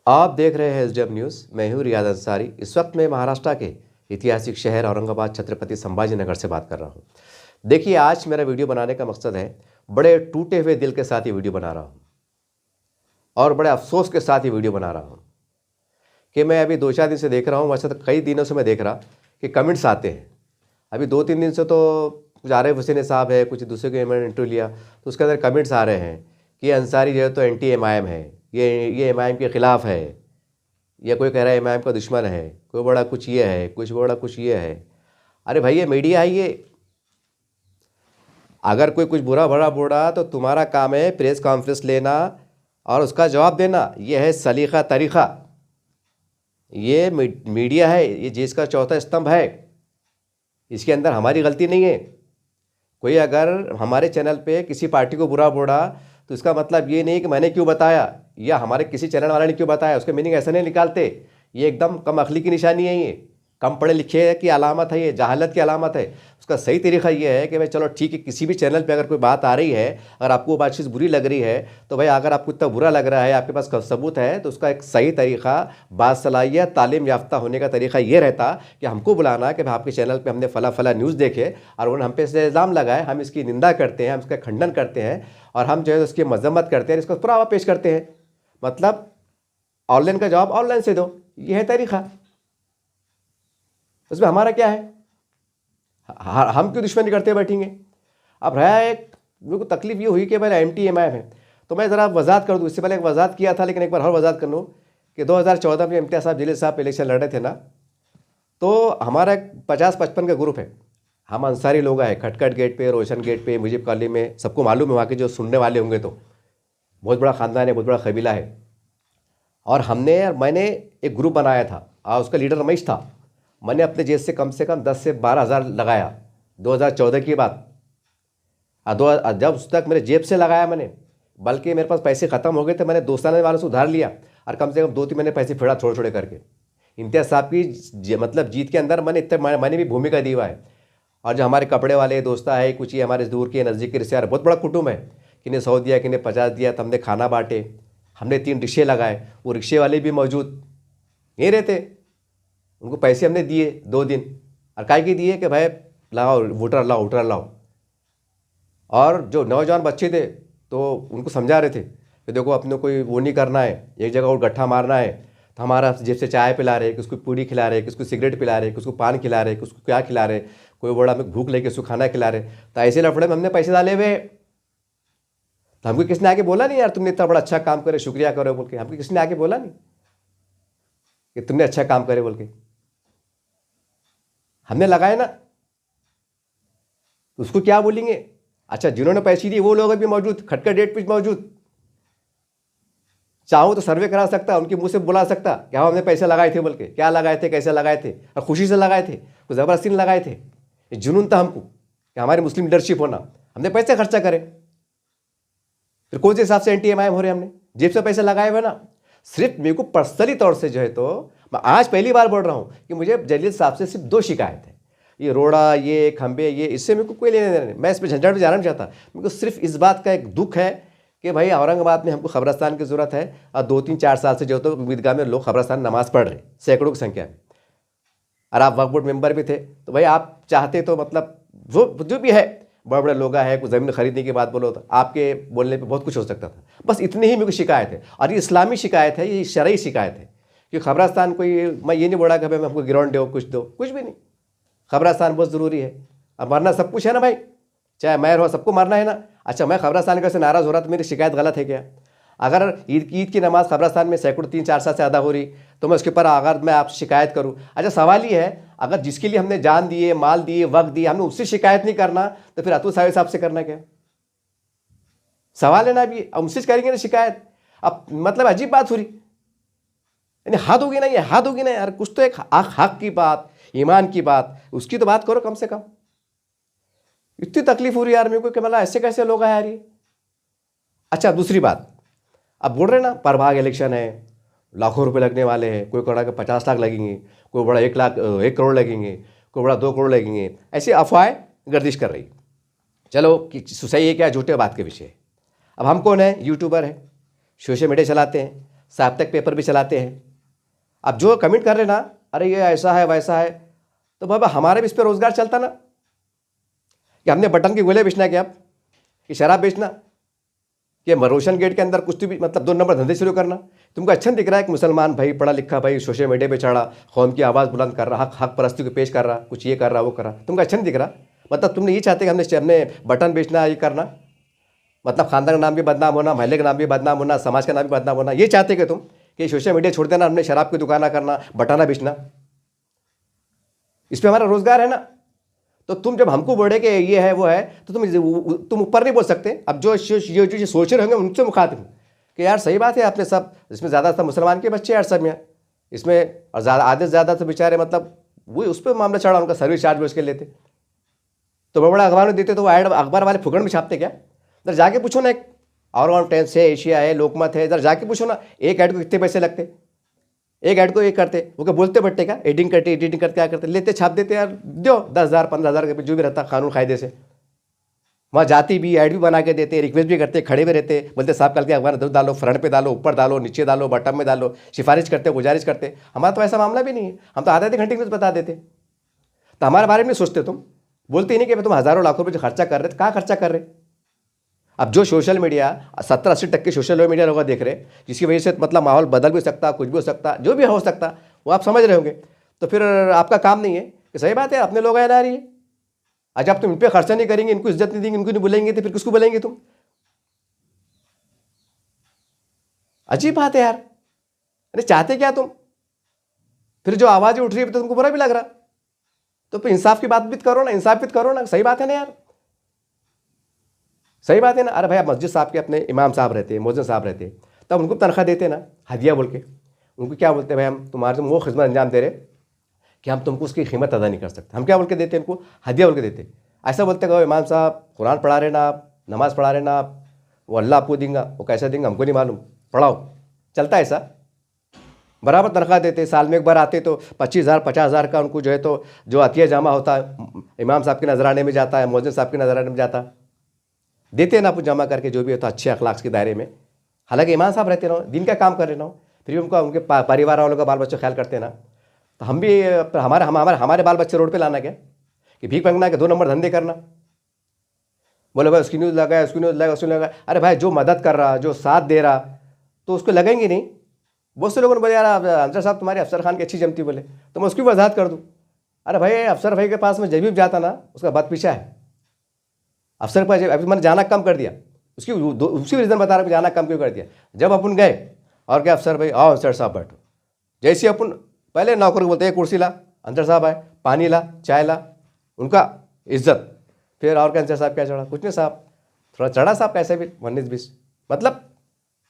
आप देख रहे हैं एसडीएम न्यूज़। मैं हूँ रियाज अंसारी। इस वक्त मैं महाराष्ट्र के ऐतिहासिक शहर औरंगाबाद छत्रपति संभाजी नगर से बात कर रहा हूँ। देखिए, आज मेरा वीडियो बनाने का मकसद है, बड़े टूटे हुए दिल के साथ ये वीडियो बना रहा हूँ और बड़े अफसोस के साथ ये वीडियो बना रहा हूँ कि मैं अभी 2-4 दिन से देख रहा हूँ। वैसे तो कई दिनों से मैं देख रहा कि कमेंट्स आते हैं। अभी 2-3 दिन से तो कुछ आरिफ हुसैन साहब है, कुछ दूसरे के मैंने इंटरव्यू लिया तो उसके अंदर कमेंट्स आ रहे हैं कि अंसारी जो है तो एंटी एमआईएम है, ये एमआईएम के ख़िलाफ़ है, या कोई कह रहा है एमआईएम का दुश्मन है, कोई बड़ा कुछ ये है, कुछ बड़ा कुछ ये है। अरे भाई, ये मीडिया है ये। अगर कोई कुछ बुरा भरा बोल रहा तो तुम्हारा काम है प्रेस कॉन्फ्रेंस लेना और उसका जवाब देना। ये है सलीका तरीक़ा। ये मीडिया है, ये देश का चौथा स्तंभ है। इसके अंदर हमारी गलती नहीं है। कोई अगर हमारे चैनल पे किसी पार्टी को बुरा बोला तो इसका मतलब ये नहीं कि मैंने क्यों बताया या हमारे किसी चैनल वाले ने क्यों बताया। उसके मीनिंग ऐसा नहीं निकालते। ये एकदम कम अखली की निशानी है। ये कम पढ़े लिखे की अलामत है, ये जहालत की अलामत है। उसका सही तरीका ये है कि भाई चलो ठीक है, किसी भी चैनल पे अगर कोई बात आ रही है, अगर आपको वो बात चीज़ बुरी लग रही है तो भाई अगर आपको इतना बुरा लग रहा है, आपके पास सबूत है, तो उसका एक सही तरीका, बासलाहियत तालीम याफ्ता होने का तरीका ये रहता कि हमको बुलाना कि भाई आपके चैनल पर हमने फला फला न्यूज़ देखे और उन्होंने हम पे से इल्ज़ाम लगाए, हम इसकी निंदा करते हैं, हम इसका खंडन करते हैं और हम जो है उसकी मजम्मत करते हैं, इसका पुरावा पेश करते हैं। मतलब ऑनलाइन का जवाब ऑनलाइन से दो, ये है तरीका। उसमें हमारा क्या है? हम क्यों दुश्मनी करते बैठेंगे? अब रहा एक मेरे को तकलीफ ये हुई कि भाई एंटी एमआईएम है, तो मैं ज़रा वजाहत कर दूँ। इससे पहले एक वजाहत किया था, लेकिन एक बार और वजाहत कर लूँ कि 2014 में इम्तियाज़ साहब जिले साहब इलेक्शन लड़े थे ना, तो हमारा 50-55 का ग्रुप है। हम अंसारी लोग आए खटखट गेट पे, रोशन गेट पे, मुजीब कॉलोनी में। सबको मालूम है, वहाँ के जो सुनने वाले होंगे तो बहुत बड़ा ख़ानदान है, बहुत बड़ा कबीला है। और मैंने एक ग्रुप बनाया था और उसका लीडर रमेश था। मैंने अपने जेब से कम 10 से 12 हज़ार लगाया 2014 की बात। जब उस तक मेरे जेब से लगाया मैंने, बल्कि मेरे पास पैसे ख़त्म हो गए थे, मैंने दोस्ताना वालों से उधार लिया और कम से कम 2-3 महीने पैसे फेड़ा थोड़े थोड़े करके। इम्तियाज़ साहब की मतलब जीत के अंदर मैंने भी भूमिका दी हुआ है। और जो हमारे कपड़े वाले दोस्ता है, कुछ ये हमारे दूर के नज़दीक के रिश्तेदार, बहुत बड़ा कुटुंब है। किन्हें 100 दिया, किन्हें 50 दिया, तो हमने खाना बांटे। हमने 3 रिक्शे लगाए, वो रिक्शे वाले भी मौजूद नहीं रहते, उनको पैसे हमने दिए 2 दिन। और काय के दिए कि भाई लाओ वोटर लाओ। और जो नौजवान बच्चे थे तो उनको समझा रहे थे कि देखो अपने कोई वो नहीं करना है, एक जगह और गट्ठा मारना है। तो हमारा जेब से चाय पिला रहे, किसको पूरी खिला रहे, किसको सिगरेट पिला रहे, किसको पान खिला रहे, किसको क्या खिला रहे, कोई बड़ा हमें भूख लगे, किसको खाना खिला रहे। तो ऐसे लफड़े में हमने पैसे डाले हुए। तो हमको किसने आके बोला नहीं यार तुमने इतना बड़ा अच्छा काम करे, शुक्रिया करो बोल के। हमको किसने आके बोला नहीं कि तुमने अच्छा काम करे बोल के। हमने लगाए ना, उसको क्या बोलेंगे? अच्छा, जिन्होंने पैसे दिए वो लोग अभी मौजूद, खटखट डेट पे मौजूद। चाहूँ तो सर्वे करा सकता, उनके मुंह से बुला सकता कि हाँ हमने पैसे लगाए थे बोल के। क्या लगाए थे, कैसे लगाए थे? और खुशी से लगाए थे, कुछ ज़बरदस्ती नहीं लगाए थे। ये जुनून था हमको कि हमारी मुस्लिम लीडरशिप होना, हमने पैसे खर्चा करे। फिर कौन से हिसाब से एंटी एमआईएम हो रहे? हमने जेब से पैसे लगाए हुए ना। सिर्फ मेरे को पर्सनली तौर से जो है, तो मैं आज पहली बार बोल रहा हूँ कि मुझे जलील साहब से सिर्फ 2 शिकायत है। ये रोड़ा, ये खंबे, ये इससे मेरे को कोई लेने देना नहीं। मैं इस पर झंझट में जाना नहीं चाहता। मेरे को सिर्फ इस बात का एक दुख है कि भाई औरंगाबाद में हमको खबरस्तान की ज़रूरत है। और 2-3-4 साल से जो तो ईदगाह में लोग खबरस्तान नमाज़ पढ़ रहे, सैकड़ों की संख्या में। और आप वक्फ बोर्ड मेंबर भी थे, तो भाई आप चाहते तो मतलब वो जो भी है, बड़े बड़े लोग है, कुछ ज़मीन खरीदने की बात बोलो तो आपके बोलने पे बहुत कुछ हो सकता था। बस इतनी ही मेरे को शिकायत है। और ये इस्लामी शिकायत है, ये शरई शिकायत है कि खबरस्तान कोई, मैं ये नहीं बोला कि भाई मैं हमको ग्राउंड दो, कुछ दो, कुछ भी नहीं। खबरस्तान बहुत ज़रूरी है। अब मरना सब कुछ है ना भाई, चाहे मैर हो, सबको मरना है ना। अच्छा, मैं खबरस्तान का से नाराज़ हो रहा तो मेरी शिकायत गलत है क्या? अगर ईद की नमाज़ खबरस्तान में सैकड़ों 3-4 साल से अदा हो रही तो मैं उसके ऊपर अगर मैं आपसे शिकायत करूं, अच्छा सवाल ये है, अगर जिसके लिए हमने जान दिए, माल दिए, वक्त दिए, हमने उससे शिकायत नहीं करना तो फिर अतुल साहब से करना क्या? सवाल है ना। अभी उनसे करेंगे ना शिकायत। अब मतलब अजीब बात हो रही, यानी हद होगी ना, ये हद होगी ना यार। कुछ तो एक हक की बात, ईमान की बात, उसकी तो बात करो कम से कम। इतनी तकलीफ हो रही यार मेरे को कि मतलब ऐसे कैसे लोग हैं यार ये। अच्छा, दूसरी बात, अब बोल रहे ना प्रभाग इलेक्शन है, लाखों रुपए लगने वाले हैं, कोई कड़ा के 50 लाख लगेंगे, कोई बड़ा 1 करोड़ लगेंगे, कोई बड़ा 2 करोड़ लगेंगे, ऐसी अफवाहें गर्दिश कर रही। चलो कि सही है क्या झूठे, बात के विषय। अब हम कौन है? यूट्यूबर है, सोशल मीडिया चलाते हैं, साप्ताहिक पेपर भी चलाते हैं। अब जो कमेंट कर रहे ना, अरे ये ऐसा है वैसा है, तो बाबा हमारे भी इस पर रोजगार चलता ना, कि हमने बटन की गोले बेचना, क्या आप कि शराब बेचना, कि रोशन गेट के अंदर कुछ भी मतलब 2 नंबर धंधे शुरू करना। तुमको अच्छा नहीं दिख रहा है कि मुसलमान भाई पढ़ा लिखा भाई सोशल मीडिया पे चढ़ा, कौम की आवाज़ बुलंद कर रहा, हक परस्ती को पेश कर रहा, कुछ ये कर रहा वो कर रहा, तुमको अच्छा नहीं दिख रहा? मतलब तुमने ये चाहते कि हमने बटन बेचना, ये करना, मतलब खानदान का नाम भी बदनाम होना, महल्ले का नाम भी बदनाम होना, समाज का नाम भी बदनाम होना, ये चाहते कि तुम कि सोशल मीडिया छोड़ देना, हमने शराब की दुकाना करना, बटाना बेचना, इस पर हमारा रोजगार है ना। तो तुम जब हमको बोले कि ये है वो है, तो तुम ऊपर नहीं बोल सकते। अब जो सोच रहे होंगे उनसे मुखातिब हूँ कि यार सही बात है, आपने सब इसमें ज़्यादातर मुसलमान के बच्चे यार सब यहाँ इसमें, और ज़्यादा आधे से ज़्यादा तो बेचारे मतलब वो उस पर मामला चढ़ा, उनका सर्विस चार्ज भी उसके लेते, तो बड़ा अखबार में देते, तो वो ऐड अखबार वाले फुकड़ में छापते क्या? इधर जाके पूछो ना, एक और टाइम्स है, एशिया है, लोकमत है, इधर जाके पूछो ना, एक ऐड को कितने पैसे लगते, एक ऐड को एक करते, वो क्या बोलते बट्टे का एडिटिंग करते क्या करते, लेते छाप देते यार, दो 10,000 15,000 के जो भी रहता कानून कायदे से, वहाँ जाती भी ऐड भी बना के देते, रिक्वेस्ट भी करते, खड़े भी रहते, बोलते साहब कल के अखबार में डालो, फ्रंट पे डालो, ऊपर डालो, नीचे डालो, बटन में डालो, सिफारिश करते, गुजारिश करते। हमारा तो ऐसा मामला भी नहीं है, हम तो आधे घंटे में बता देते। तो हमारे बारे में सोचते, तुम बोलते ही नहीं कि तुम हज़ारों लाखों रुपये जो खर्चा कर रहे थे, कहाँ खर्चा कर रहे? अब जो सोशल मीडिया 70-80% सोशल मीडिया लोग देख रहे, जिसकी वजह से मतलब माहौल बदल भी सकता, कुछ भी हो सकता, जो भी हो सकता, वो आप समझ रहे होंगे। तो फिर आपका काम नहीं है कि सही बात है अपने लोग आ रही है, आज आप तुम इन पर खर्चा नहीं करेंगे, इनको इज्जत नहीं देंगे, इनको नहीं बुलाएंगे, तो फिर किसको बुलाएंगे तुम? अजीब बात है यार। अरे चाहते क्या तुम? फिर जो आवाज़ उठ रही है तो तुमको बुरा भी लग रहा, तो फिर इंसाफ की बात भी करो ना, इंसाफ भी करो ना, सही बात है ना यार, सही बात है ना। अरे भाई आप मस्जिद साहब के अपने इमाम साहब रहते, मौज़िन साहब रहते, तब उनको तनख्वाह देते ना, हदिया बोल के। उनको क्या बोलते भाई, हम तुम्हारे वो खिदमत अंजाम दे रहे कि हम तुमको उसकी कीमत अदा नहीं कर सकते, हम क्या बोल के देते उनको? हदिया बोल के देते। ऐसा बोलते कहो इमाम साहब कुरान पढ़ा रहे ना आप, नमाज़ पढ़ा रहे ना आप, वो अल्लाह आपको देंगे, वो कैसा देंगे हमको नहीं मालूम, पढ़ाओ। चलता है ऐसा? बराबर तनख्वाह देते, साल में एक बार आते तो 25,000 50,000 का उनको जो है तो जो अतिया जामा होता है इमाम साहब के नजराने में जाता है, मौज़िन साहब के नजराने में जाता, देते ना कुछ जमा करके, जो भी होता अच्छे अखलाक के दायरे में। हालांकि इमाम साहब रहते ना, दिन का काम कर रहे ना, फिर भी उनका उनके परिवार वालों का बाल बच्चों ख्याल करते ना। तो हम भी हमारे बाल बच्चे रोड पे लाना क्या कि भीख मांगना, कि 2 नंबर धंधे करना? बोले भाई उसकी न्यूज़ लगाया, उसकी न्यूज़ लगाया, उसकी न्यूज़ लगाया। अरे भाई जो मदद कर रहा, जो साथ दे रहा, तो उसको लगेंगे नहीं। बहुत से लोगों ने बोले यार अंसर साहब तुम्हारी अफसर खान की अच्छी जमती, बोले तो मैं उसकी वजाहत कर दूँ। अरे भाई अफसर भाई के पास में जब भी जाता ना, उसका बात पीछा है। अफसर पर अभी मैंने जाना कम कर दिया, उसकी रीज़न बता रहा, जाना कम क्यों कर दिया? जब अपन गए और क्या अफसर भाई आओ अंसर साहब बैठो, जैसे अपन पहले नौकर को बोलते हैं कुर्सी ला, अंसर साहब आए, पानी ला, चाय ला, उनका इज्जत। फिर और क्या अंसर साहब क्या चढ़ा? कुछ नहीं साहब, थोड़ा चढ़ा साहब कैसे भी 19-20, मतलब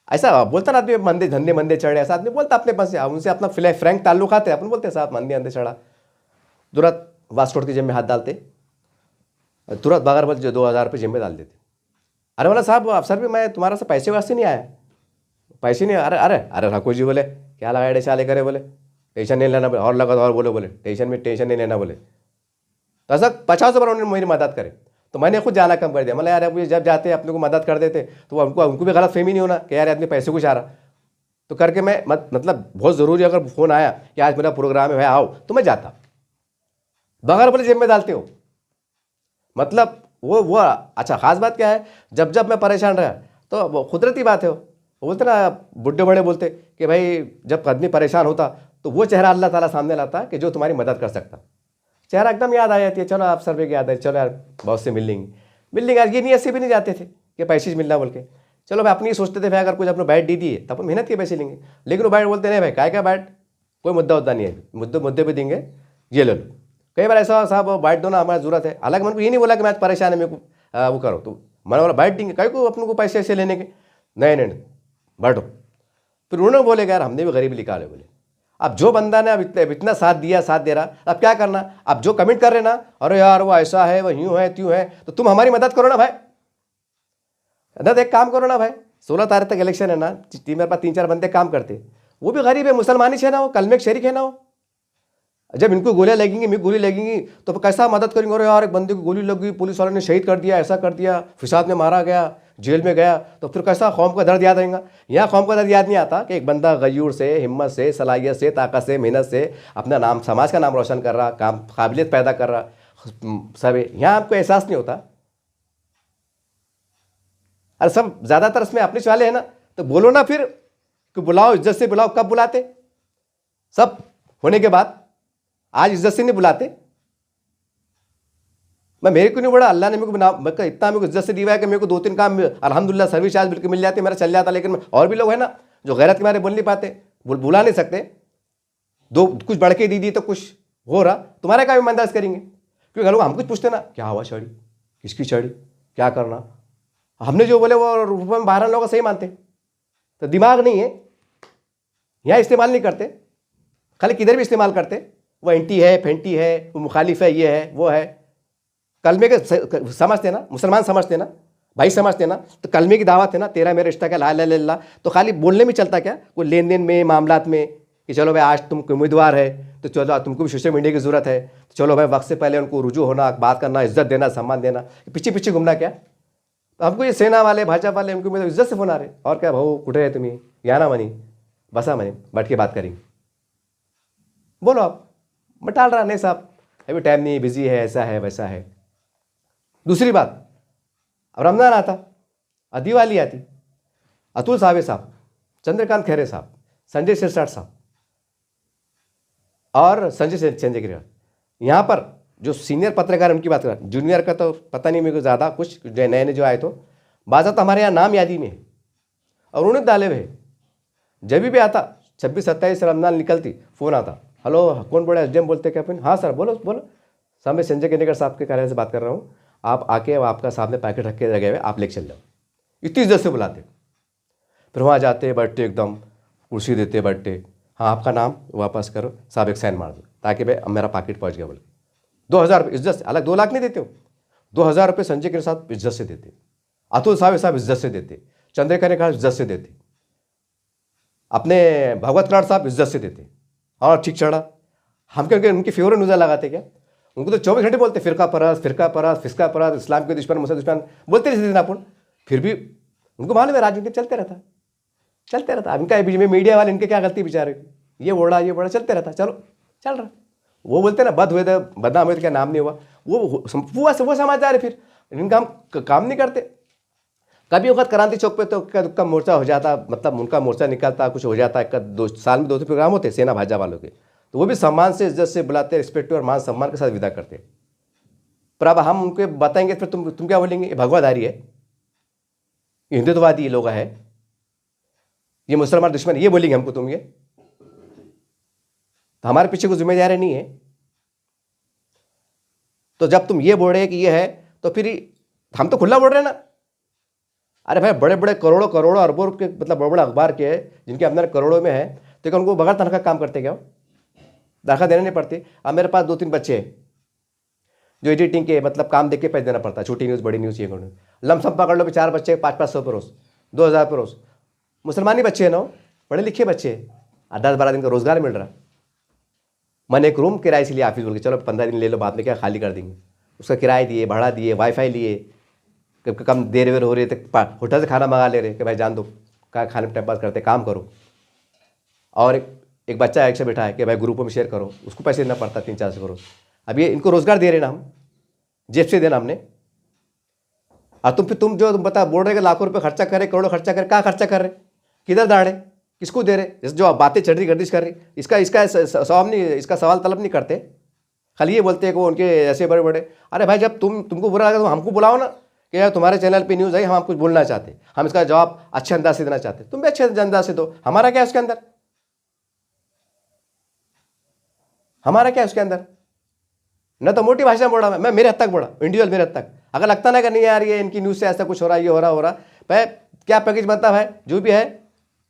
ऐसा बोलता ना आदमी, मंदिर धंधे मंदिर चढ़े, ऐसा आदमी बोलता अपने पास से, उनसे अपना फ्रैंक ताल्लुक आते, अपन बोलते साहब मंदिर अंदर चढ़ा, तुरंत वास छोड़ के जेब में हाथ डालते, तुरंत बगैर बोल जो 2,000 रुपये जेब में डाल देते। अरे बोला साहब अफसर भी मैं तुम्हारा से पैसे वास्ते नहीं आया, पैसे नहीं। अरे अरे अरे ठाकुर जी बोले क्या लगाए चाले करे, बोले टेंशन नहीं लेना, और लगा और बोले टेंशन नहीं लेना, बोले तो ऐसा 50 बार उन्होंने मेरी मदद करे। तो मैंने खुद जाना कम कर दिया। मतलब यार अभी जब जाते अपने को मदद कर देते तो उनको भी गलत फहमी नहीं होना कि यार आदमी पैसे को चाह रहा, तो करके मैं मतलब बहुत ज़रूरी अगर फ़ोन आया कि आज मेरा प्रोग्राम है भाई आओ, तो मैं जाता, बगैर बोले जेब में डालते हो। मतलब वो अच्छा ख़ास बात क्या है, जब मैं परेशान रहा तो वो कुदरती बात है, वो बोलते ना बुढ़े बड़े बोलते कि भाई जब आदमी परेशान होता तो वो चेहरा अल्लाह ताला सामने लाता कि जो तुम्हारी मदद कर सकता, चेहरा एकदम याद आ जाती है। चलो आप सर पे याद है, चलो यार बहुत से मिल लेंगे यार, ये नहीं ऐसे भी नहीं जाते थे कि पैसे मिलना बोल के, चलो भाई अपनी ही सोचते थे भाई अगर कुछ अपने बैठ दी दिए तो अपन मेहनत के पैसे लेंगे, लेकिन वो बैठ बोलते नहीं भाई काय का बैठ, कोई मुद्दा नहीं है, मुद्दे पे देंगे, ये ले लो। कई बार ऐसा साहब बैठ दो ना हमारी जरूरत है, हालांकि मैंने को ये नहीं बोला कि मैं परेशान है मेरे को वो करो, तो मैंने बोला बैठ देंगे, कई को अपने को पैसे ऐसे लेने के, नहीं बैठो। फिर उन्होंने बोले यार हमने भी गरीबी निकाले, बोले अब जो बंदा ने अब इतना साथ दे रहा, अब क्या करना? अब जो कमेंट कर रहे ना, अरे यार वो ऐसा है, वो यूँ है त्यों है, तो तुम हमारी मदद करो ना भाई, एक काम करो ना भाई, 16 तारीख तक इलेक्शन है ना, मेरे पास 3-4 बंदे काम करते, वो भी गरीब है, मुसलमानी है ना, वो कलमे के शरीक है ना, वो जब इनको गोलियां लगेंगी, मेरी गोली लगेंगी, तो कैसा मदद करेंगे? और यार एक बंदे को गोली लग गई, पुलिस वालों ने शहीद कर दिया, ऐसा कर दिया, फिसाद में मारा गया, जेल में गया तो फिर कैसा कौम का दर्द याद आएगा। यहाँ कौम का दर्द याद नहीं आता कि एक बंदा गयूर से, हिम्मत से, सलाहियत से, ताकत से, मेहनत से अपना नाम, समाज का नाम रोशन कर रहा, काम काबिलियत पैदा कर रहा सब है। यहाँ आपको एहसास नहीं होता। अरे सब ज़्यादातर इसमें अपने वाले हैं ना, तो बोलो ना फिर कि बुलाओ, इज्जत से बुलाओ। कब बुलाते? सब होने के बाद। आज इज्जत से नहीं बुलाते। मैं मेरे को नहीं बोला, अल्लाह ने मेरे को इतना मेरे को इज्जत से दिया है कि मेरे को 2-3 काम अल्हम्दुलिल्लाह सर्विस चार्ज बिल्कुल मिल जाती, मेरा चल जाता। लेकिन और भी लोग हैं ना जो गैरत के मारे बोल नहीं पाते, बुला नहीं सकते। दो कुछ बढ़ के दी तो कुछ हो रहा, तुम्हारे काम ईमानदार करेंगे। क्योंकि लोग हम कुछ पूछते ना, क्या हुआ चढ़ी, किसकी चढ़ी, क्या करना। हमने जो बोले वो रूप में बाहर लोग सही मानते, तो दिमाग नहीं है, यहाँ इस्तेमाल नहीं करते, खाली किधर भी इस्तेमाल करते। वो एंटी है, फेंटी है, वो मुखालिफ है, ये है, वो है। कलमे के समझते ना, मुसलमान समझते ना, भाई समझते ना, तो कलमे की दावत है ना, तेरा मेरा रिश्ता क्या, ला ला ला। तो खाली बोलने में चलता क्या, कोई लेन देन में, मामलात में कि चलो भाई आज तुम उम्मीदवार है तो चलो तुमको भी सोशल मीडिया की ज़रूरत है, तो चलो भाई वक्त से पहले उनको रुजू होना, बात करना, इज्जत देना, सम्मान देना, पीछे पीछे घूमना क्या। तो हमको ये सेना वाले, भाजपा वाले उनको मेरे इज्जत से फोन आ रहे, और क्या भाऊ कुठे है तुम्हें, या ना मनी बसा मनी बैठ के बात करेंगे। बोलो आप, मैं टाल रहा नहीं साहब, अभी टाइम नहीं, बिजी है, ऐसा है वैसा है। दूसरी बात, अब रमज़ान आता, दिवाली आती, अतुल सावे साहब, चंद्रकांत खैरे साहब, संजय सिरसाट साहब और संजय चंद्रगिरी, यहाँ पर जो सीनियर पत्रकार उनकी बात कर, जूनियर का तो पता नहीं मेरे को ज़्यादा, कुछ नए नए जो आए तो बाज़ा तो हमारे यहाँ नाम यादी में है और उन्हें डाले हुए है। जब भी आता 26-27 रमज़ान निकलती फ़ोन आता, हेलो कौन बोले, एसडीएम बोलते क्या अपन, हाँ सर बोलो बोलो, साहब मैं संजय केनेकर साहब के कार्यालय से बात कर रहा हूँ, आप आके आपका सामने पैकेट रख के लगे हुए, आप लेके चल जाओ। इतनी इज्जत से बुलाते, फिर वहाँ जाते बैठते, एकदम कुर्सी देते बैठते, हाँ आपका नाम वापस करो साहब, एक साइन मार दो ताकि भाई मेरा पैकेट पहुँच गया बोले। 2000 रुपये इज्जत से, अलग 2 लाख नहीं देते हो, 2000 रुपये संजय के साथ इज्जत से देते, अतुल साहब इज्जत से देते, चंद्रकांत खैरे इज्जत से देते, अपने भगवत कनाड साहब इज्जत से देते। और ठीक चढ़ा, हम क्या उनके फेवर न्यूज़ लगाते क्या, उनको तो 24 घंटे बोलते फिरका परस्त, फिरका परस्त, फिस्का परस्त, इस्लाम के दुश्मन, मुसलमान दुश्मन बोलते रहते थे ना अपन। फिर भी उनको मालूम है राजनीति चलते रहता, चलते रहता। इनका बीच में मीडिया वाले, इनके क्या गलती बेचारे, ये बोला चलते रहता, चलो चल रहा। वो बोलते ना बद हुए थे, बदनाम हुए थे, क्या नाम नहीं हुआ, वो समाचार है। फिर इनका हम काम नहीं करते। कभी वक्त क्रांति चौक पे तो का मोर्चा हो जाता, मतलब उनका मोर्चा निकलता, कुछ हो जाता, 1 साल में 2 प्रोग्राम होते सेना भाजपा वालों के, तो वो भी सम्मान से, इज्जत से बुलाते, रिस्पेक्ट और मान सम्मान के साथ विदा करते। पर अब हम उनको बताएंगे फिर तुम क्या बोलेंगे, ये भगवाधारी है, ये हिंदुत्ववादी लोग है, ये मुसलमान दुश्मन, ये बोलेंगे हमको तुम ये, तो हमारे पीछे कोई जिम्मेदारी नहीं है। तो जब तुम ये बोल रहे कि ये है, तो फिर हम तो खुला बोल रहे हैं ना। अरे भाई बड़े बड़े करोड़ों करोड़ों अरबों के, मतलब बड़े बड़े अखबार के जिनके अंदर करोड़ों में है, तो क्या उनको बगैर तनख्वाह काम करते क्या, तनख्वाह देने नहीं पड़ती। अब मेरे पास 2-3 बच्चे हैं जो एडिटिंग के, मतलब काम देख के पैसे देना पड़ता है, छोटी न्यूज़ बड़ी न्यूज़, ये लमसम पकड़ लो, 4 बच्चे 500 पर रोज, 2000 पर रोज, मुसलमानी बच्चे हैं ना, पढ़े लिखे बच्चे हैं, 10-12 दिन का रोजगार मिल रहा। मैंने एक रूम किराए से लिया ऑफिस बोल के, चलो 15 दिन ले लो, बाद में क्या खाली कर देंगे, उसका किराया दिए, भाड़ा दिए, वाईफाई लिए, कम देर वेर हो रही है तो होटल से खाना मंगा ले रहे कि भाई जान दो क्या खाने में टाइम पास करते, काम करो। और एक बच्चा एक से बैठा है कि भाई ग्रुपों में शेयर करो, उसको पैसे देना पड़ता 300-400 करोड़। अब ये इनको रोजगार दे रहे ना, हम जेब से देना हमने। और तुम जो बता बोल रहे कि लाखों रुपए खर्चा करे, करोड़ों खर्चा करे, कहाँ खर्चा कर रहे, किधर दाड़े, किसको दे रहे, जो आप बातें चढ़ रही गर्दिश कर रही, इसका सवाल नहीं, इसका सवाल तलब नहीं करते, खाली ये बोलते हैं कि उनके ऐसे बड़े बड़े। अरे भाई जब तुमको बुरा लगा तो हमको बुलाओ ना कि यार तुम्हारे चैनल पे न्यूज़ आई, हम कुछ बोलना चाहते, हम इसका जवाब अच्छे अंदाज से देना चाहते, तुम भी अच्छे अंदाज से दो, हमारा क्या है उसके अंदर, हमारा क्या है उसके अंदर। न तो मोटी भाषा में बोला मैं मेरे हद तक बोला, इंडिविजुअल मेरे हद तक। अगर लगता ना कि नहीं यार ये इनकी न्यूज़ से ऐसा कुछ हो रहा है, ये हो रहा भाई क्या पैकेज बनता है जो भी है,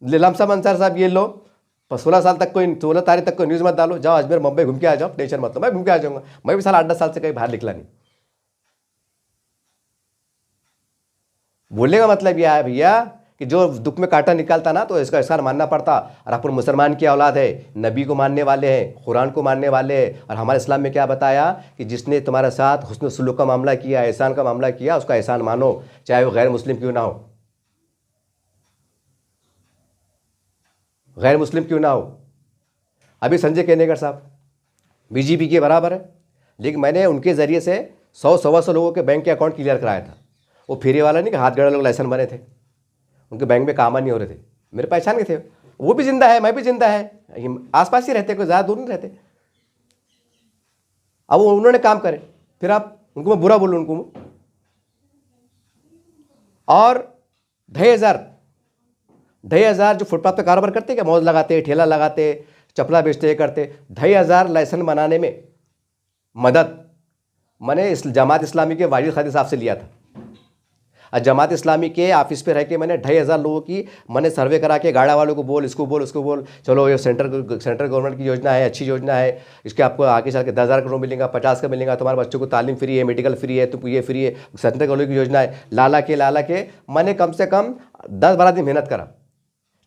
लमसम अंसार साहब ये लो, 16 साल तक कोई, 16 तारीख तक कोई न्यूज़ मत डालो, जाओ अजमेर मुंबई घूम के आ जाओ, टेंशन मत लो, मैं घूम के आ जाऊँगा। मैं भी साल 8-10 साल से कहीं बाहर निकला नहीं। बोलने का मतलब यह है भैया कि जो दुख में कांटा निकालता ना तो इसका एहसान मानना पड़ता। और अपन मुसलमान की औलाद है, नबी को मानने वाले हैं, कुरान को मानने वाले हैं। और हमारे इस्लाम में क्या बताया कि जिसने तुम्हारे साथ हुस्न सुलूक का मामला किया, एहसान का मामला किया, उसका एहसान मानो, चाहे वो गैर मुस्लिम क्यों ना हो, गैर मुस्लिम क्यों ना हो। अभी संजय केनेगर साहब बीजेपी के बराबर है, लेकिन मैंने उनके ज़रिए से 100-125 लोगों के बैंक के अकाउंट क्लियर कराया था। वो फेरी वाला नहीं कि हाथ गड़ा लोग लाइसेंस बने थे, उनके बैंक में काम नहीं हो रहे थे, मेरे पहचान के थे। वो भी जिंदा है, मैं भी जिंदा है, आसपास ही रहते, कोई ज़्यादा दूर नहीं रहते। अब वो उन्होंने काम करे, फिर आप उनको मैं बुरा बोलूँ उनको। और 2,500 जो फुटपाथ पे कारोबार करते, क्या मौज लगाते, ठेला लगाते, चपला बेचते करते, 2,500 लाइसेंस बनाने में मदद मैंने इस जमात इस्लामी के वाजिद खादी साहब से लिया था। और जमात इस्लामी के ऑफिस पे रह के मैंने 2,500 लोगों की मैंने सर्वे करा के गाड़ा वालों को बोल, इसको बोल, उसको बोल, चलो ये सेंट्रल गवर्नमेंट की योजना है, अच्छी योजना है, इसके आपको आगे चल के 10,000 करोड़ मिलेगा, 50 का मिलेगा, तुम्हारे बच्चों को तालीम फ्री है, मेडिकल फ्री है, तुमको ये फ्री है, सेंट्रल गवर्नमेंट की योजना है। लाला के मैंने कम से कम 10-12 दिन मेहनत करा।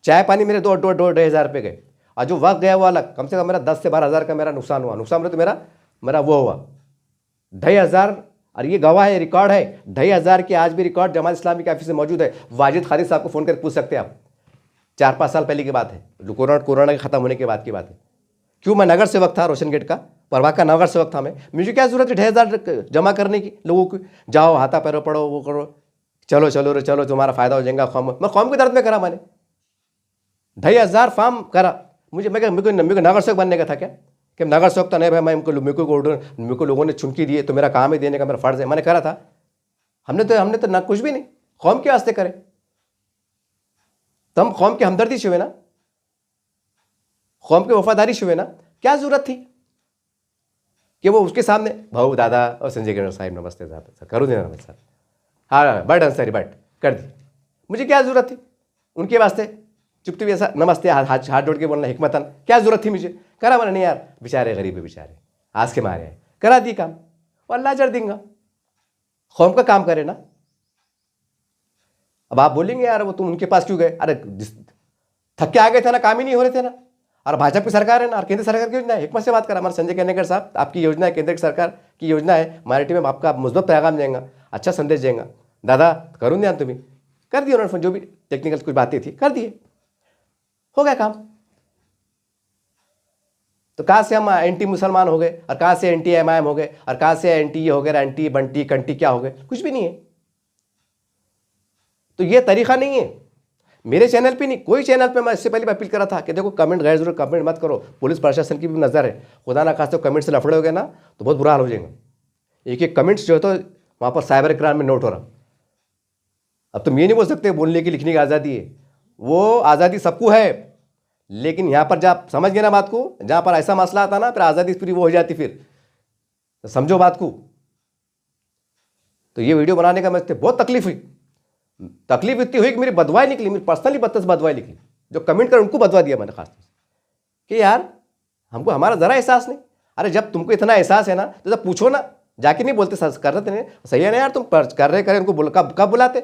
चाय पानी मेरे 2,500 रुपये गए, और जो वक्त गया वो अलग। कम से कम मेरा 10 से 12,000 का मेरा नुकसान हुआ। नुकसान तो मेरा वो हुआ 2,500। और ये गवाह है, रिकॉर्ड है 2,500 की, आज भी रिकॉर्ड जमात इस्लामी के ऑफिस में मौजूद है। वाजिद खादी साहब को फ़ोन करके पूछ सकते हैं आप, 4-5 साल पहले की बात है, कोरोना के ख़त्म होने के बाद की बात है। क्यों, मैं नगर सेवक था, रोशन गेट का परवाह का नगर सेवक था मैं। मुझे क्या जरूरत है 2,500 जमा करने की लोगों को? जाओ हाथा पैरों पढ़ो, वो करो, चलो चलो रे चलो, तुम्हारा फ़ायदा हो जाएगा। मैं कौम के दर्द में करा, मैंने 2,500 फॉर्म करा। मेरे को नगर सेवक बनने का था क्या? कि नगर सेवक तो नहीं भाई, मेरे को लोगों ने चुनकी दिए तो मेरा काम ही देने का मेरा फ़र्ज़ है, मैंने करा था। हमने तो ना कुछ भी नहीं, कौम के वास्ते करे। तो हम कौम की हमदर्दी से हुए ना, कौम की वफादारी से हुए ना। क्या ज़रूरत थी कि वो उसके सामने भाऊ दादा और संजय किरण साहब नमस्ते साहब करूँ देना नमस्ते साहब, हाँ बट अंसारी बट कर दी। मुझे क्या ज़रूरत थी उनके वास्ते चुपती ऐसा नमस्ते हाथ जोड़ के बोलना हिकमतन? क्या ज़रूरत थी मुझे? करा मैंने नहीं यार, बेचारे गरीब है, बेचारे आज के मारे हैं, करा दी काम, और अल्लाह अजर देंगे। कौम का काम करे ना। अब आप बोलेंगे यार वो तुम उनके पास क्यों गए? अरे थक के आ गए थे ना, काम ही नहीं हो रहे थे ना। और भाजपा की सरकार है ना, और केंद्र सरकार की योजना है। हिकमत से बात करा, हमारे संजय केनेगर साहब, आपकी योजना है, केंद्र सरकार की योजना है, मराठी में आपका मुस्बत पैगाम देंगे, अच्छा संदेश देंगे। दादा करूँ ध्यान, तुम्हें कर दिए उन्होंने, जो भी टेक्निकल कुछ बातें थी कर दिए, हो गया काम। तो कहाँ से हम एंटी मुसलमान हो गए, और कहाँ से एंटी एमआईएम हो गए, और कहाँ से एंटी ये हो गए, एंटी बंटी कंटी क्या हो गए? कुछ भी नहीं है। तो ये तरीका नहीं है। मेरे चैनल पे नहीं, कोई चैनल पे मैं इससे पहले अपील करा था कि देखो कमेंट गैर जरूर कमेंट मत करो, पुलिस प्रशासन की भी नज़र है। खुदा ना खास तो कमेंट से लफड़े हो गए ना तो बहुत बुरा हाल हो जाएगा। एक कमेंट्स जो है तो वहाँ पर साइबर क्राइम में नोट हो रहा। अब तुम ये नहीं बोल सकते बोलने की लिखने की आज़ादी है, वो आज़ादी सबको है, लेकिन यहाँ पर जब समझ गए ना बात को, जहाँ पर ऐसा मसला आता ना फिर आज़ादी पूरी वो हो जाती, फिर तो समझो बात को। तो ये वीडियो बनाने का मुझे बहुत तकलीफ हुई। तकलीफ इतनी हुई कि मेरी बदवाई निकली, मेरी पर्सनली बदवाई निकली। जो कमेंट कर उनको बदवा दिया मैंने खास कि यार हमको हमारा ज़रा एहसास नहीं। अरे जब तुमको इतना एहसास है ना तो जब पूछो ना, जाके नहीं बोलते कर रहे थे सही है ना यार, तुम कर रहे उनको कब बुलाते?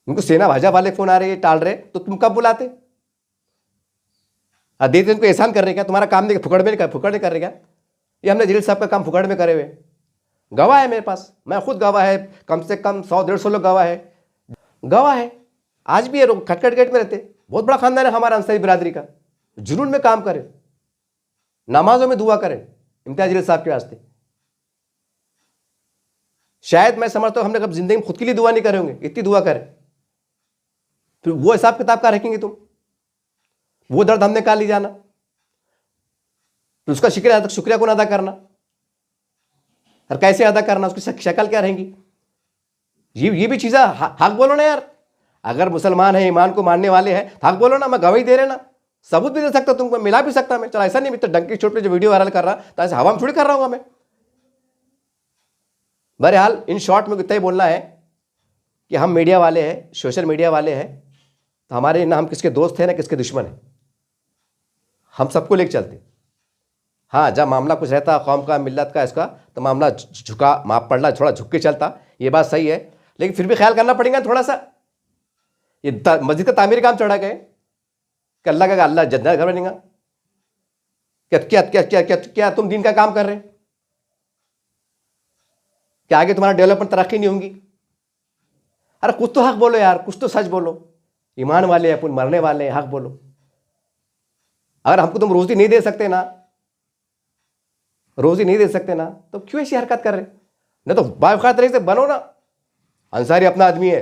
उनको सेना भाजपा वाले फ़ोन आ रहे टाल रहे तो तुम कब बुलाते? देते उनको एहसान कर रहे क्या? तुम्हारा काम नहीं फुकड़ में कर रहे क्या? ये हमने जलील साहब का काम फुकड़ में करे हुए, गवाह है मेरे पास, मैं खुद गवाह है, कम से कम 100-150 लोग गवाह है। आज भी ये लोग खटखट गेट में रहते, बहुत बड़ा खानदान है हमारा अंसारी बिरादरी का। जुनून में काम करे, नमाजों में दुआ करें इम्तियाज जलील साहब के वास्ते। शायद मैं समझता हूं हमने कब जिंदगी में खुद के लिए दुआ नहीं करे होंगे, इतनी दुआ करें। फिर वो हिसाब किताब का रखेंगे तुम, वो दर्द हमने कहा ली जाना, तो उसका शुक्रिया कौन अदा करना, और कैसे अदा करना, उसकी शक्ल क्या रहेंगी? ये भी चीज़ें हक बोलो ना यार। अगर मुसलमान है, ईमान को मानने वाले हैं, हक बोलो ना। मैं गवाही दे रहे ना, सबूत भी दे सकता, तुमको मिला भी सकता मैं। चलो ऐसा नहीं, तो डंकी चोट पे जो वीडियो वायरल कर रहा तो ऐसे हवा में थोड़ी कर रहा हूँ मैं। बहरहाल इन शॉर्ट में इतना ही बोलना है कि हम मीडिया वाले हैं, सोशल मीडिया वाले हैं, तो हमारे ना हम किसके दोस्त हैं ना किसके दुश्मन हैं, हम सबको लेकर चलते। हाँ, जब मामला कुछ रहता कौम का, मिल्लत का, इसका, तो मामला झुका, माफ पड़ना, थोड़ा झुक के चलता, ये बात सही है। लेकिन फिर भी ख्याल करना पड़ेगा थोड़ा सा ये मस्जिद का तामीर काम चढ़ा गए कि अल्लाह का अल्लाह जन्नत घर बनेगा। क्या क्या क्या क्या क्या क्या तुम दीन का काम कर रहे? क्या आगे तुम्हारा डेवलपमेंट तरक्की नहीं होंगी? अरे कुछ तो हक बोलो यार, कुछ तो सच बोलो। ईमान वाले अपन मरने वाले हैं, हक बोलो। अगर हमको तुम रोजी नहीं दे सकते ना, रोजी नहीं दे सकते ना, तो क्यों ऐसी हरकत कर रहे? नहीं तो बावखार तरीके से बनो ना। अंसारी अपना आदमी है,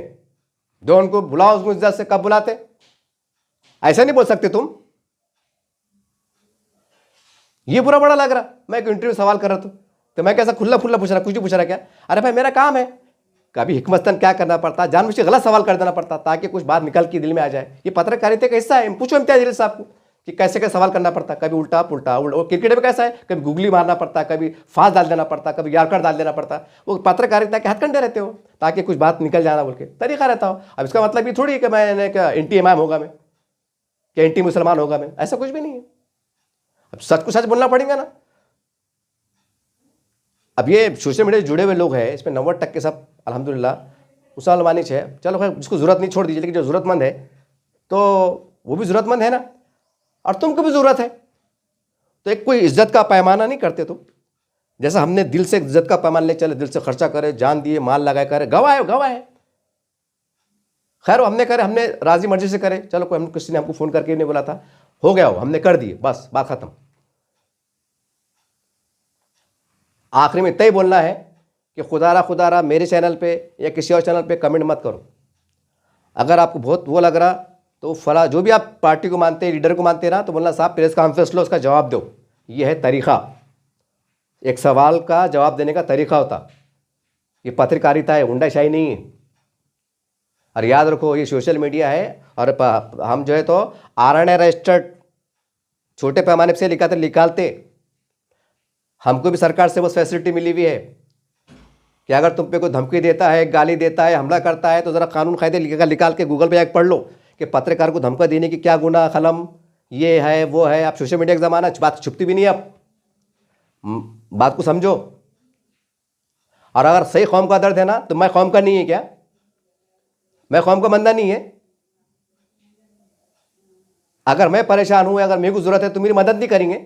जो उनको बुलाओ उसको इज्जत से। कब बुलाते? ऐसा नहीं बोल सकते तुम। ये बुरा बड़ा लग रहा। मैं एक इंटरव्यू सवाल कर रहा था तो मैं कैसा खुला खुला पूछ रहा, कुछ नहीं पूछ रहा क्या? अरे भाई मेरा काम है। कभी हिकमतन क्या करना पड़ता, जानबूझ के गलत सवाल कर देना पड़ता ताकि कुछ बात निकल के दिल में आ जाए। ये पत्रकारिता का हिस्सा है। पूछो इम्तियाज जलील साहब को कि कैसे कैसे सवाल करना पड़ता। कभी उल्टा पुल्टा वो क्रिकेट में कैसा है, कभी गुगली मारना पड़ता, कभी फास्ट डाल देना पड़ता, कभी यार्कर डाल देना पड़ता। वो पत्रकारिता के हथकंडे रहते हो ताकि कुछ बात निकल जाना बोल के तरीका रहता हो। अब इसका मतलब ये थोड़ी है कि मैंने क्या एंटी इमाम होगा मैं, क्या एंटी मुसलमान होगा मैं, ऐसा कुछ भी नहीं है। अब सच को सच बोलना पड़ेगा ना। अब ये सोशल मीडिया से जुड़े हुए लोग हैं, इसमें 90% सब अल्हम्दुलिल्लाह मुसलमानी है। चलो खैर जिसको ज़रूरत नहीं छोड़ दीजिए, लेकिन जो ज़रूरतमंद है तो वो भी ज़रूरतमंद है ना, और तुमको भी ज़रूरत है। तो एक कोई इज्जत का पैमाना नहीं करते तुम। जैसा हमने दिल से इज्जत का पैमाना ले चले, दिल से खर्चा करे, जान दिए, माल लगाए करे, गवाह है गवाह है। खैर हमने करे, हमने राजी मर्जी से करे। चलो कोई किसी ने हमको फ़ोन करके नहीं बोला था, हो गया हो, हमने कर दिए, बस बात ख़त्म। आखिरी में तय बोलना है कि खुदारा मेरे चैनल पे या किसी और चैनल पे कमेंट मत करो। अगर आपको बहुत वो लग रहा तो फला जो भी आप पार्टी को मानते हैं, लीडर को मानते हैं ना, तो बोलना साहब प्रेस कॉन्फ्रेंस लो, उसका जवाब दो। ये है तरीक़ा, एक सवाल का जवाब देने का तरीक़ा होता। ये पत्रकारिता है, गुंडाशाही नहीं है। और याद रखो ये सोशल मीडिया है, और हम जो है तो RNA रजिस्टर्ड छोटे पैमाने से निकालते। हमको भी सरकार से वो फैसिलिटी मिली हुई है कि अगर तुम पे कोई धमकी देता है, गाली देता है, हमला करता है, तो ज़रा कानून कायदे निकाल के गूगल पे एक पढ़ लो कि पत्रकार को धमका देने की क्या गुनाह कलम, ये है वो है। अब सोशल मीडिया का ज़माना, बात छुपती भी नहीं है। अब बात को समझो। और अगर सही कौम का दर्द है ना, तो मैं कौम का नहीं है क्या? मैं कौम का बंदा नहीं है? अगर मैं परेशान हूँ, अगर मेरे को ज़रूरत है तो मेरी मदद नहीं करेंगे?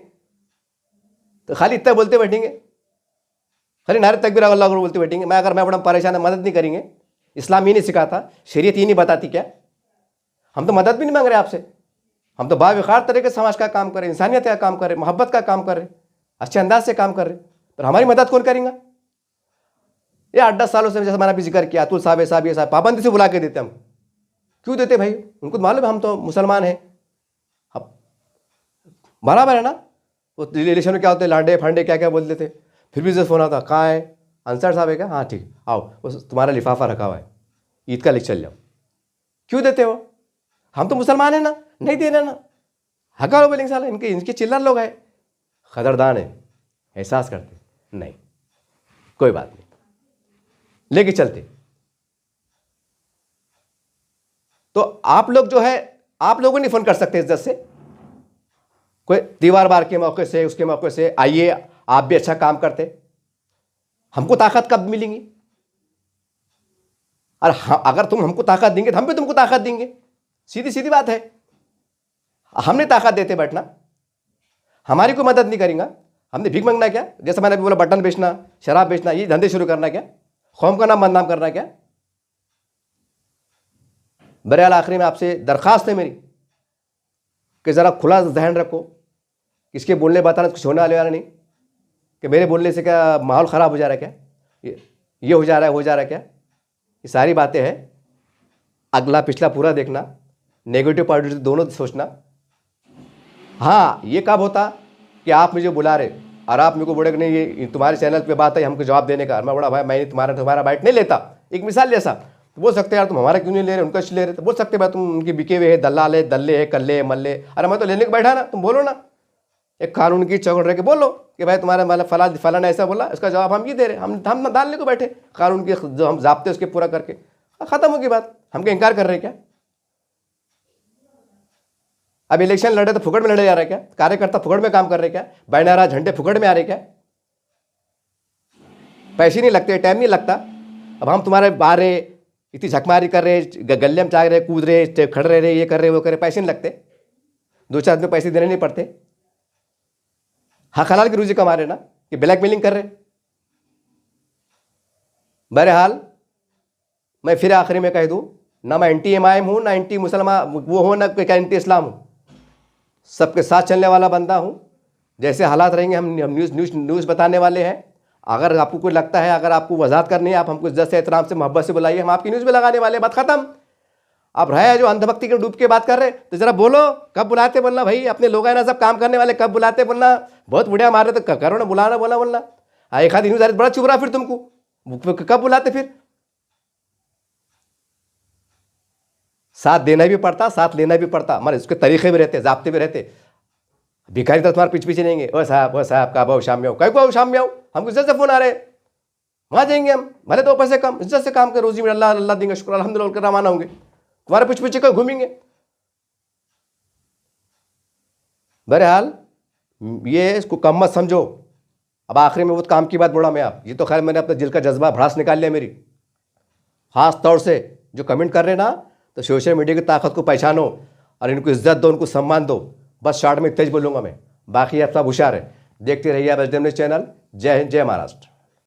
तो खाली इतना बोलते बैठेंगे, खाली नारे तकबीर अल्लाह अकबर बोलते बैठेंगे। मैं बड़ा परेशान है, मदद नहीं करेंगे? इस्लाम ये नहीं सिखाता, शरीयत ये नहीं बताती क्या? हम तो मदद भी नहीं मांग रहे आपसे। हम तो बावखार तरीके से समाज का काम करें, इंसानियत का काम करें, मोहब्बत का काम करें, अच्छे अंदाज से काम कर रहे। पर हमारी मदद कौन करेंगे? ये 8-10 सालों से जैसे मैंने भी जिक्र किया, अतुल साहब साहब ये साहब पाबंदी से बुला के देते। हम क्यों देते भाई? उनको मालूम है हम तो मुसलमान हैं। अब बराबर है ना। वो रिलेशन में क्या होते, लांडे फांडे क्या क्या बोलते थे। फिर भी जैसे फ़ोन आता, कहाँ है अंसार साहब है क्या? हाँ ठीक, आओ, बस तुम्हारा लिफाफा रखा हुआ है, ईद का लेके चल जाओ। क्यों देते हो? हम तो मुसलमान हैं ना, नहीं दे रहे ना। हका बोलेंगे साला इनके चिल्लर लोग हैं, खदरदान है, एहसास करते नहीं, कोई बात नहीं, लेके चलते। तो आप लोग जो है, आप लोगों नहीं फ़ोन कर सकते इज्जत से। कोई दीवार बार के मौके से, उसके मौके से आइए, आप भी अच्छा काम करते। हमको ताकत कब मिलेंगी? और अगर तुम हमको ताकत देंगे तो हम भी तुमको ताकत देंगे। सीधी सीधी बात है। हमने ताकत देते बैठना, हमारी कोई मदद नहीं करेंगे। हमने भीख मांगना क्या? जैसे मैंने अभी बोला, बटन बेचना, शराब बेचना, ये धंधे शुरू करना क्या? कौम का नाम बदनाम करना क्या? बहरहाल आखिरी में आपसे दरख्वास्त है मेरी कि ज़रा खुला जहन रखो। किसके बोलने बताना कुछ होने वाला नहीं कि मेरे बोलने से क्या माहौल ख़राब हो जा रहा है क्या, ये हो जा रहा है क्या। ये सारी बातें हैं। अगला पिछला पूरा देखना, नेगेटिव पॉजिटिव दोनों सोचना। हाँ, ये कब होता कि आप मुझे बुला रहे और आप मेरे को बोले कि नहीं ये तुम्हारे चैनल पे बात है, हमको जवाब देने का। मैं बोला भाई मैं तुम्हारा बाइट नहीं लेता। एक मिसाल जैसा तो बोल सकते यार तुम हमारा क्यों नहीं ले रहे, उनका क्यों ले रहे? तो बोल सकते भाई तुम उनके बिके हुए है, दलाल है, दल्ले है, कल्ले है, मल्ले। अरे मैं तो लेने को बैठा ना, तुम बोलो ना, एक कानून की चौकड़ रह के बोलो कि भाई तुम्हारा मतलब फला ने ऐसा बोला, इसका जवाब हम ये दे रहे। हम डालने को बैठे, कानून के जो हम ज़ाब्ते उसके पूरा करके ख़त्म होगी बात। हमको इनकार कर रहे क्या? अब इलेक्शन लड़े तो फुकड़ में लड़े जा रहे क्या? कार्यकर्ता फुकड़ में काम कर रहे क्या? बैनर झंडे फुकड़ में आ रहे क्या? पैसे नहीं लगते, टाइम नहीं लगता। अब हम तुम्हारे बारे इतनी झकमारी कर रहे, गले में चाग रहे, कूद रहे, खड़े रहे, ये कर रहे, वो कर रहे, पैसे नहीं लगते, 2-4 दिन पैसे देने नहीं पड़ते। हाँ, हलाल की रोजी कमा रहे ना, कि ब्लैकमेलिंग कर रहे। बहरहाल मैं फिर आखिरी में कह दूं, ना मैं एंटी एमआईएम हूं, ना एंटी मुसलमान वो हो, ना कोई एंटी इस्लाम हूं, सबके साथ चलने वाला बंदा हूं। जैसे हालात रहेंगे हम न्यूज़ बताने वाले हैं। अगर आपको कोई लगता है, अगर आपको वजाहत करनी है, आप हमको इज्जत से, एहतराम से, मोहब्बत से बुलाइए, हम आपकी न्यूज़ में लगाने वाले, बात खत्म। आप रहे जो अंधभक्ति के डूब के बात कर रहे, तो जरा बोलो, कब बुलाते बोलना भाई, अपने लोग हैं ना सब काम करने वाले, कब बुलाते बोलना, बहुत बढ़िया मार रहे तो करो ना, बुलाना बोलना। एक आधी न्यूज़ आ रही बड़ा चुप रहा, फिर तुमको कब बुलाते, फिर साथ देना भी पड़ता, साथ लेना भी पड़ता, हमारे उसके तरीके भी रहते, जाब्ते भी रहते। भिखारी तो तुम्हारे पीछे रहेंगे, ओ साहब का बहु शाम में हो, कहीं को शाम में आओ, हमको इज्जत से फोन आ रहे, वहां जाएंगे हम, भले 2 पैसे कम, इज्जत से काम कर, रोजी में अल्लाह अल्लाह देंगे, शुक्र अल्हम्दुलिल्लाह, रवाना होंगे, तुम्हारे पीछे कहीं घूमेंगे। बहरहाल ये इसको कम मत समझो। अब आखिरी में वो काम की बात बोला मैं, आप ये तो खैर मैंने अपने दिल का जज्बा भड़ास निकाल लिया मेरी। खास तौर से जो कमेंट कर रहे ना, तो सोशल मीडिया की ताकत को पहचानो और इनको इज्जत दो, उनको सम्मान दो। बस शॉर्ट में तेज बोलूँगा मैं, बाकी आप सब होशियार है। देखते रहिए आप एसडीएम न्यूज़ चैनल। जय हिंद, जय महाराष्ट्र।